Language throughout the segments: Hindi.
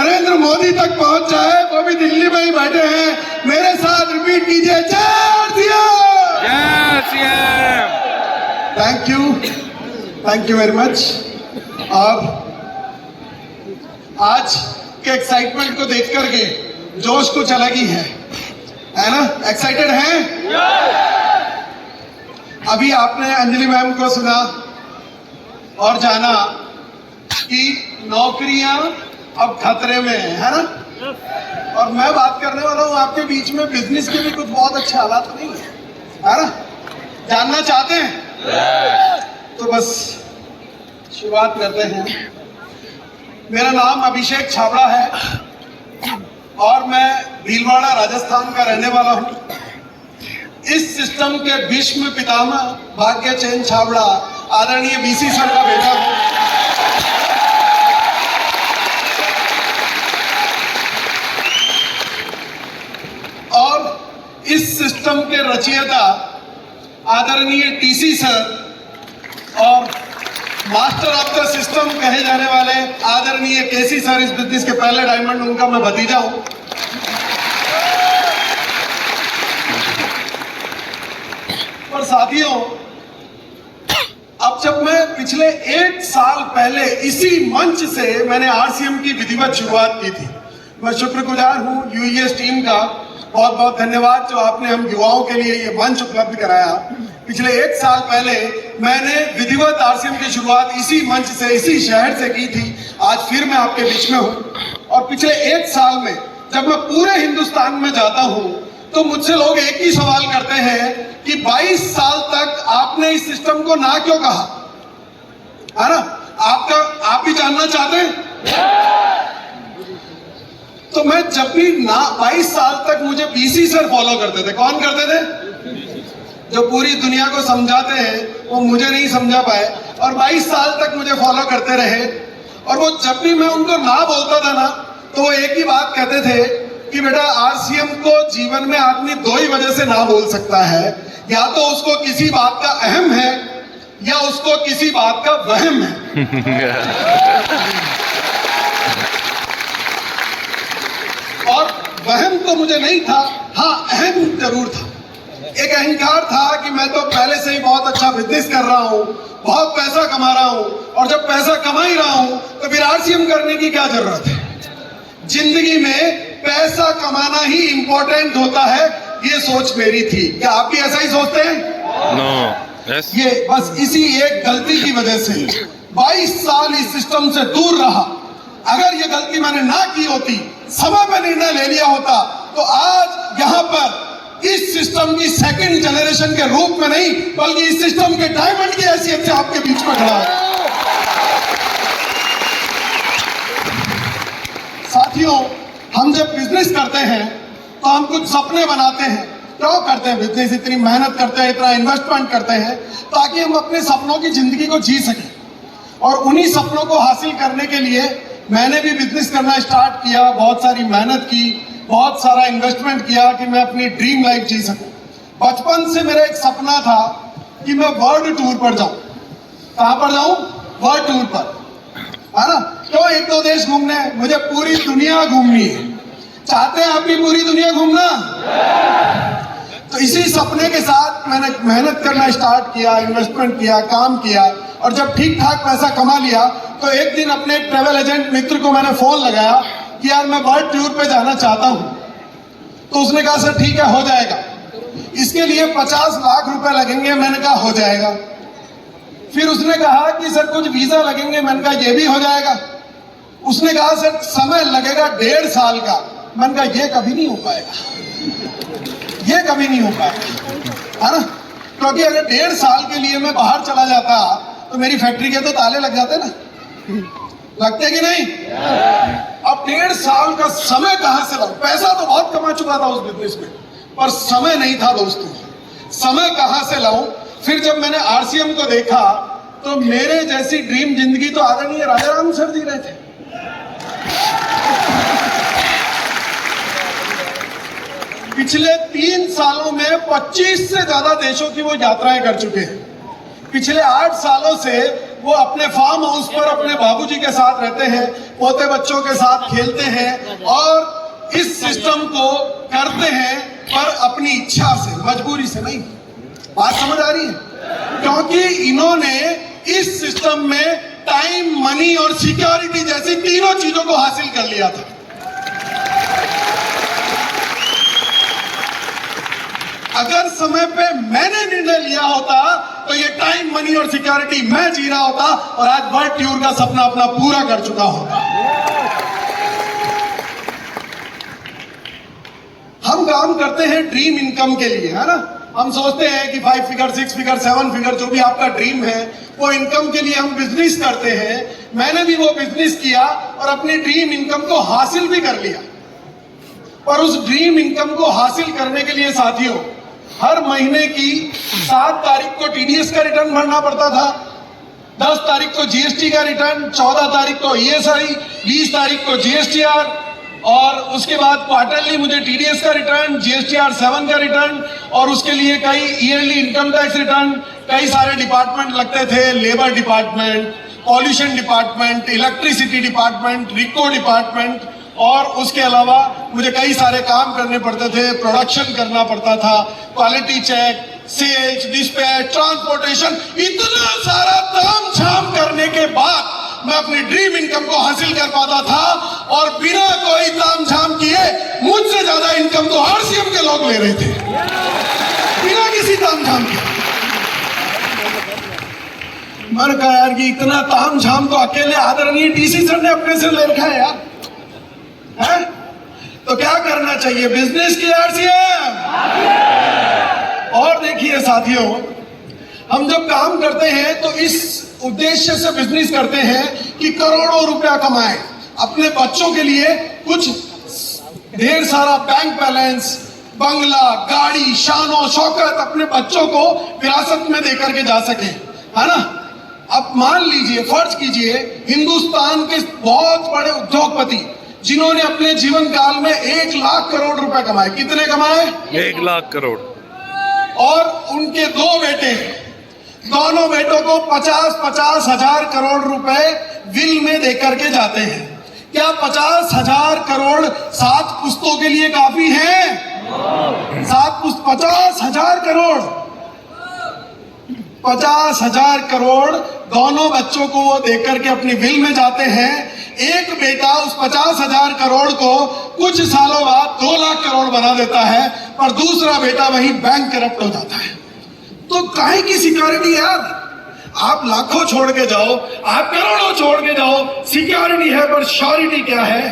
नरेंद्र मोदी तक पहुंच जाए, वो भी दिल्ली में ही बैठे हैं। मेरे साथ रिपीट कीजिए, जय सीएम। जय CM. Thank you very much. और आज के एक्साइटमेंट को देख करके जोश कुछ अलग ही है ना? एक्साइटेड हैं? अभी आपने अंजलि मैम को सुना और जाना कि नौकरियां अब खतरे में है ना? और मैं बात करने वाला हूं आपके बीच में बिजनेस के भी कुछ बहुत अच्छे हालात नहीं है ना? जानना चाहते हैं तो बस शुरुआत करते हैं। मेरा नाम अभिषेक छाबड़ा है और मैं भीलवाड़ा राजस्थान का रहने वाला हूं। इस सिस्टम के भीष्म पितामह भाग्य चंद छाबड़ा आदरणीय बीसी सर का बेटा हूं। और इस सिस्टम के रचयिता आदरणीय टीसी सर और मास्टर ऑफ द सिस्टम कहे जाने वाले आदरणीय केसी सर, इस बिजनेस के पहले डायमंड, उनका मैं भतीजा हूं। और साथियों, अब जब मैं पिछले 1 साल पहले इसी मंच से मैंने आरसीएम की विधिवत शुरुआत की थी, मैं शुक्रगुजार हूं यूईएस टीम का। बहुत बहुत धन्यवाद जो आपने हम युवाओं के लिए ये मंच उपलब्ध कराया। पिछले 1 साल पहले मैंने विधिवत आरसीएम की शुरुआत इसी मंच से, इसी शहर से की थी। आज फिर मैं आपके बीच में हूं। और पिछले 1 साल में जब मैं पूरे हिंदुस्तान में जाता हूं तो मुझसे लोग एक ही सवाल करते हैं कि 22 साल तक आपने इस सिस्टम को ना क्यों कहा, है ना? आप भी जानना चाहते हैं? तो मैं जब भी 22 साल तक मुझे बीसी सर फॉलो करते थे। कौन करते थे? जो पूरी दुनिया को समझाते हैं वो मुझे नहीं समझा पाए और 22 साल तक मुझे फॉलो करते रहे। और वो जब भी मैं उनको ना बोलता था ना तो वो एक ही बात कहते थे कि बेटा, आरसीएम को जीवन में आदमी 2 ही वजह से ना बोल सकता है, या तो उसको किसी बात का अहम है या उसको किसी बात का वहम है। और वहम तो मुझे नहीं था, हाँ अहम जरूर था। एक अहंकार था कि मैं तो पहले से ही बहुत अच्छा बिजनेस कर रहा हूं, बहुत पैसा कमा रहा हूं, और जब पैसा कमा ही रहा हूं तो फिर आरसीएम करने की क्या जरूरत है? जिंदगी में पैसा कमाना ही इंपॉर्टेंट होता है, ये सोच मेरी थी। क्या आप भी ऐसा ही सोचते हैं? नो। यस। ये बस इसी एक गलती की वजह से 22 साल इस सिस्टम से दूर रहा। अगर ये गलती मैंने ना की होती, समय पर निर्णय ले लिया होता, तो आज यहाँ पर इस सिस्टम की सेकंड जनरेशन के रूप में नहीं बल्कि इस सिस्टम के डायमंड की हैसियत से आपके बीच में खड़ा है। साथियों, हम जब बिजनेस करते हैं तो हम कुछ सपने बनाते हैं। क्यों करते हैं बिजनेस? इतनी मेहनत करते हैं, इतना इन्वेस्टमेंट करते हैं ताकि हम अपने सपनों की जिंदगी को जी सकें। और उन्हीं सपनों को हासिल करने के लिए मैंने भी बिजनेस करना स्टार्ट किया, बहुत सारी मेहनत की, बहुत सारा इन्वेस्टमेंट किया कि मैं अपनी ड्रीम लाइफ जी सकूं। बचपन से मेरा एक सपना था कि मैं वर्ल्ड टूर पर जाऊं। कहां पर जाऊं? वर्ल्ड टूर पर, है ना? क्यों 1-2 देश घूमने? मुझे पूरी दुनिया घूमनी है। चाहते हैं आप भी पूरी दुनिया घूमना? तो इसी सपने के साथ मैंने मेहनत करना स्टार्ट किया, इन्वेस्टमेंट किया, काम किया, और जब ठीक ठाक पैसा कमा लिया तो एक दिन अपने ट्रेवल एजेंट मित्र को मैंने फोन लगाया कि यार मैं वर्ल्ड टूर पे जाना चाहता हूं। तो उसने कहा सर ठीक है, हो जाएगा, इसके लिए 50 लाख रुपए लगेंगे। मैंने कहा हो जाएगा। फिर उसने कहा कि सर कुछ वीजा लगेंगे। मैंने कहा ये भी हो जाएगा। उसने कहा सर समय लगेगा 1.5 साल का। मैंने कहा ये कभी नहीं हो पाएगा, ये कभी नहीं हो पाएगा, है ना? क्योंकि अगर 1.5 साल के लिए मैं बाहर चला जाता तो मेरी फैक्ट्री के तो ताले लग जाते ना, लगते कि नहीं? अब 1.5 साल का समय कहां से लाऊं? पैसा तो बहुत कमा चुका था उस बिजनेस में, पर समय नहीं था दोस्तों। समय कहां से लाऊं? फिर जब मैंने आरसीएम को देखा तो मेरे जैसी ड्रीम जिंदगी तो आदरणीय राजाराम सर जी रहे थे। पिछले 3 सालों में 25 से ज्यादा देशों की वो यात्राएं कर चुके हैं। पिछले 8 सालों से वो अपने फार्म हाउस पर अपने बाबूजी के साथ रहते हैं, पोते बच्चों के साथ खेलते हैं और इस सिस्टम को करते हैं, पर अपनी इच्छा से, मजबूरी से नहीं। बात समझ आ रही है? क्योंकि इन्होंने इस सिस्टम में टाइम, मनी और सिक्योरिटी जैसी तीनों चीजों को हासिल कर लिया था। अगर समय पे मैंने निर्णय लिया होता तो ये टाइम, मनी और सिक्योरिटी मैं जी रहा होता और आज वर्ल्ड टूर का सपना अपना पूरा कर चुका होता। हम काम करते हैं ड्रीम इनकम के लिए, है ना? हम सोचते हैं कि 5 फिगर, 6 फिगर, 7 फिगर जो भी आपका ड्रीम है, वो इनकम के लिए हम बिजनेस करते हैं। मैंने भी वो बिजनेस किया और अपनी ड्रीम इनकम को हासिल भी कर लिया। पर उस ड्रीम इनकम को हासिल करने के लिए साथियों, हर महीने की 7 तारीख को टीडीएस का रिटर्न भरना पड़ता था, 10 तारीख को जीएसटी का रिटर्न, 14 तारीख को ईएसआई, 20 तारीख को जीएसटीआर और उसके बाद क्वार्टरली मुझे टीडीएस का रिटर्न, जीएसटीआर 7 का रिटर्न और उसके लिए कई ईयरली इनकम टैक्स रिटर्न, कई सारे डिपार्टमेंट लगते थे, labour department, pollution department, electricity department, RIICO department और उसके अलावा मुझे कई सारे काम करने पड़ते थे, प्रोडक्शन करना पड़ता था, quality check, sales, dispatch, transportation, इतना सारा ताम झाम करने के बाद मैं अपनी ड्रीम इनकम को हासिल कर पाता था और बिना कोई ताम झाम किए मुझसे ज्यादा इनकम तो आरसीएम के लोग ले रहे थे, बिना किसी ताम झाम के। मैंने कहा यार कि इतना ताम झाम तो अकेले आदरणीय डीसी सर ने अपने से ले रखा है यार, है? तो क्या करना चाहिए? बिजनेस की आरसीएम। और देखिए साथियों, हम जब काम करते हैं तो इस उद्देश्य से बिजनेस करते हैं कि करोड़ों रुपया कमाएं, अपने बच्चों के लिए कुछ ढेर सारा बैंक बैलेंस, बंगला, गाड़ी, शानो शौकत अपने बच्चों को विरासत में देकर के जा सके, है ना? अब मान लीजिए, फर्ज कीजिए, हिंदुस्तान के बहुत बड़े उद्योगपति जिन्होंने अपने जीवन काल में 1 लाख करोड़ रुपए कमाए, कितने कमाए? 1 लाख करोड़। और उनके 2 बेटे, दोनों बेटों को 50-50 हजार करोड़ रुपए विल में देकर के जाते हैं। क्या 50,000 करोड़ 7 पुश्तों के लिए काफी है? 50,000 करोड़, 50,000 करोड़ दोनों बच्चों को वो देकर के अपनी विल में जाते हैं। एक बेटा उस 50,000 करोड़ को कुछ सालों बाद 2 लाख करोड़ बना देता है, पर दूसरा बेटा वही बैंक करप्ट हो जाता है। तो काहे की सिक्योरिटी यार? आप लाखों छोड़ के जाओ, आप करोड़ों छोड़ के जाओ, सिक्योरिटी है पर श्योरिटी क्या है?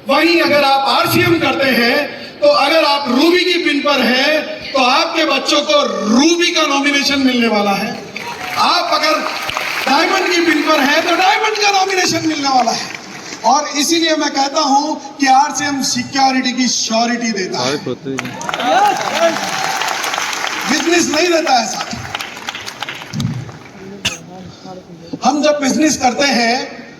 वहीं अगर आप आरसीएम करते हैं, तो अगर आप रूबी की पिन पर हैं, तो आपके बच्चों को रूबी का नॉमिनेशन मिलने वाला है। आप अगर डायमंड की पिन पर हैं, तो डायमंड का नॉमिनेशन मिलने वाला है। और इसीलिए मैं कहता हूं कि आरसीएम सिक्योरिटी की श्योरिटी देता है, बिजनेस नहीं देता है साथ। हम जब बिजनेस करते हैं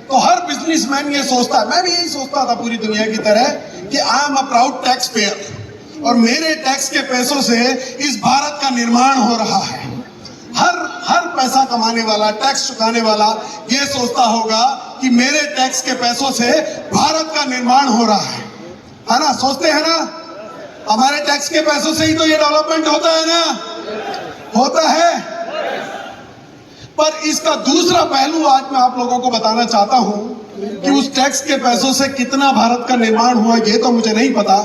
तो हर बिजनेसमैन ये सोचता है, मैं भी यही सोचता था पूरी दुनिया की तरह, कि I am a proud tax payer और मेरे टैक्स के पैसों से इस भारत का निर्माण हो रहा है। हर पैसा कमाने वाला, टैक्स चुकाने वाला ये सोचता होगा कि मेरे टैक्स के पैसों से भारत का निर्माण हो रहा है ना? सोचते हैं ना? हमारे टैक्स के पैसों से ही तो ये डेवलपमेंट होता है ना? होता है। पर इसका दूसरा पहलू आज मैं आप लोगों को बताना चाहता हूं कि उस टैक्स के पैसों से कितना भारत का निर्माण हुआ ये तो मुझे नहीं पता,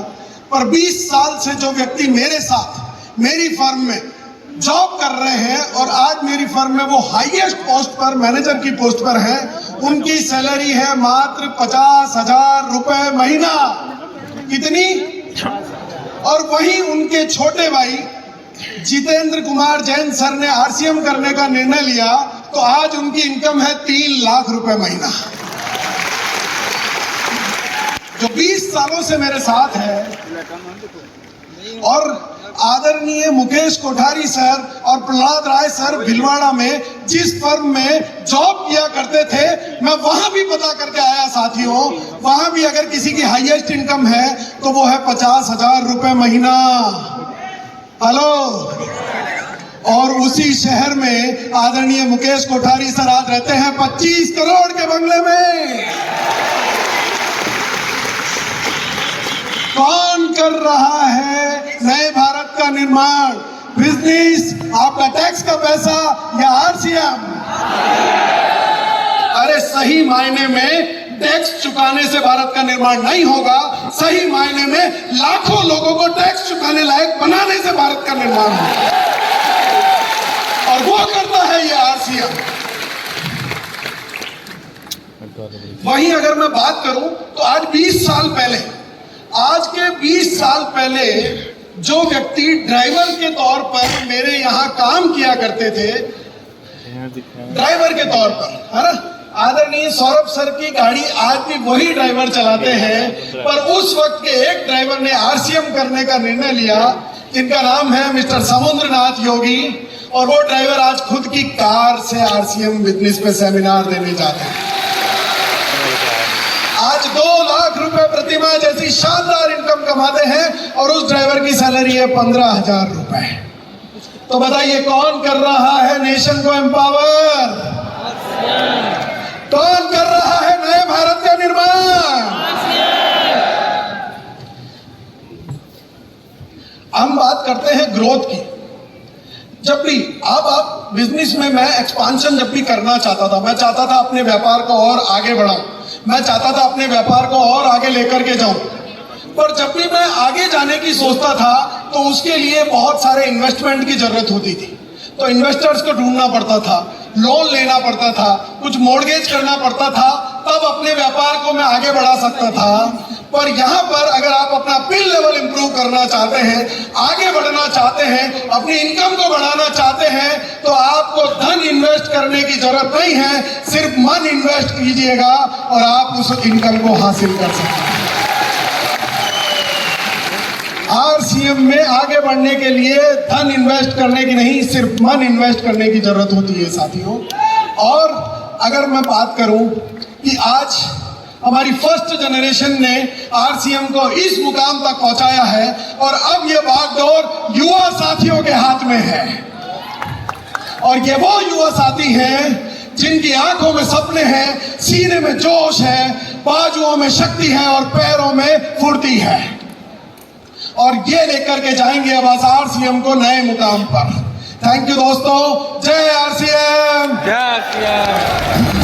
पर 20 साल से जो व्यक्ति मेरे साथ मेरी फर्म में जॉब कर रहे हैं और आज मेरी फर्म में वो हाईएस्ट पोस्ट पर, मैनेजर की पोस्ट पर हैं, उनकी सैलरी है मात्र 50,000 रुपए महीना। कितनी? और वहीं उनके छोटे भाई जितेंद्र कुमार जैन सर ने आरसीएम करने का निर्णय लिया, तो आज उनकी इनकम है 3 लाख रुपए महीना। जो 20 सालों से मेरे साथ है। और आदरणीय मुकेश कोठारी सर और प्रहलाद राय सर भिलवाड़ा में जिस फर्म में जॉब किया करते थे, मैं वहां भी पता करके आया साथियों, वहां भी अगर किसी की हाईएस्ट इनकम है तो वो है 50,000 रुपए महीना। हेलो। और उसी शहर में आदरणीय मुकेश कोठारी सर आज रहते हैं 25 करोड़ के बंगले में। कौन कर रहा है नए भारत का निर्माण? बिजनेस, आपका टैक्स का पैसा या आरसीएम? अरे सही मायने में टैक्स चुकाने से भारत का निर्माण नहीं होगा, सही मायने में लाखों लोगों को टैक्स चुकाने लायक बनाने से भारत का निर्माण होगा, और वो करता है ये आरसीएम। वहीं अगर मैं बात करूं तो आज 20 साल पहले, आज के 20 साल पहले जो व्यक्ति ड्राइवर के तौर पर मेरे यहाँ काम किया करते थे, ड्राइवर के तौर पर, है ना, आदरणीय सौरभ सर की गाड़ी आज भी वही ड्राइवर चलाते हैं, पर उस वक्त के एक ड्राइवर ने आरसीएम करने का निर्णय लिया, जिनका नाम है मिस्टर समुद्रनाथ योगी, और वो ड्राइवर आज खुद की कार से आरसीएम बिजनेस पे सेमिनार देने जाते हैं। आज 2 लाख रुपए प्रतिमाह जैसी शानदार इनकम कमाते हैं, और उस ड्राइवर की सैलरी है 15,000 रुपए। तो बताइए कौन कर रहा है नेशन को एम्पावर? कौन कर रहा है नए भारत का निर्माण? हम बात करते हैं ग्रोथ की। जब भी आप बिजनेस में मैं एक्सपांशन जब भी करना चाहता था, मैं चाहता था अपने व्यापार को और आगे बढ़ाऊं, मैं चाहता था अपने व्यापार को और आगे लेकर के जाऊं, पर जब भी मैं आगे जाने की सोचता था तो उसके लिए बहुत सारे इन्वेस्टमेंट की जरूरत होती थी। तो इन्वेस्टर्स को ढूंढना पड़ता था, लोन लेना पड़ता था, कुछ मॉर्गेज करना पड़ता था, तब अपने व्यापार को मैं आगे बढ़ा सकता था। पर यहाँ पर अगर आप अपना पिन लेवल इंप्रूव करना चाहते हैं, आगे बढ़ना चाहते हैं, अपनी इनकम को बढ़ाना चाहते हैं, तो आपको धन इन्वेस्ट करने की जरूरत नहीं है, सिर्फ मन इन्वेस्ट कीजिएगा और आप उस इनकम को हासिल कर सकते हैं। आरसीएम में आगे बढ़ने के लिए धन इन्वेस्ट करने की नहीं, सिर्फ मन इन्वेस्ट करने की जरूरत होती है साथियों। और अगर मैं बात करूं कि आज हमारी फर्स्ट जनरेशन ने आरसीएम को इस मुकाम तक पहुंचाया है, और अब ये बागडोर युवा साथियों के हाथ में है, और ये वो युवा साथी हैं जिनकी आंखों में सपने हैं, सीने में जोश है, बाजुओं में शक्ति है और पैरों में फुर्ती है, और ये लेकर के जाएंगे अब आरसीएम को नए मुकाम पर। थैंक यू दोस्तों, जय आरसीएम। जय आरसीएम।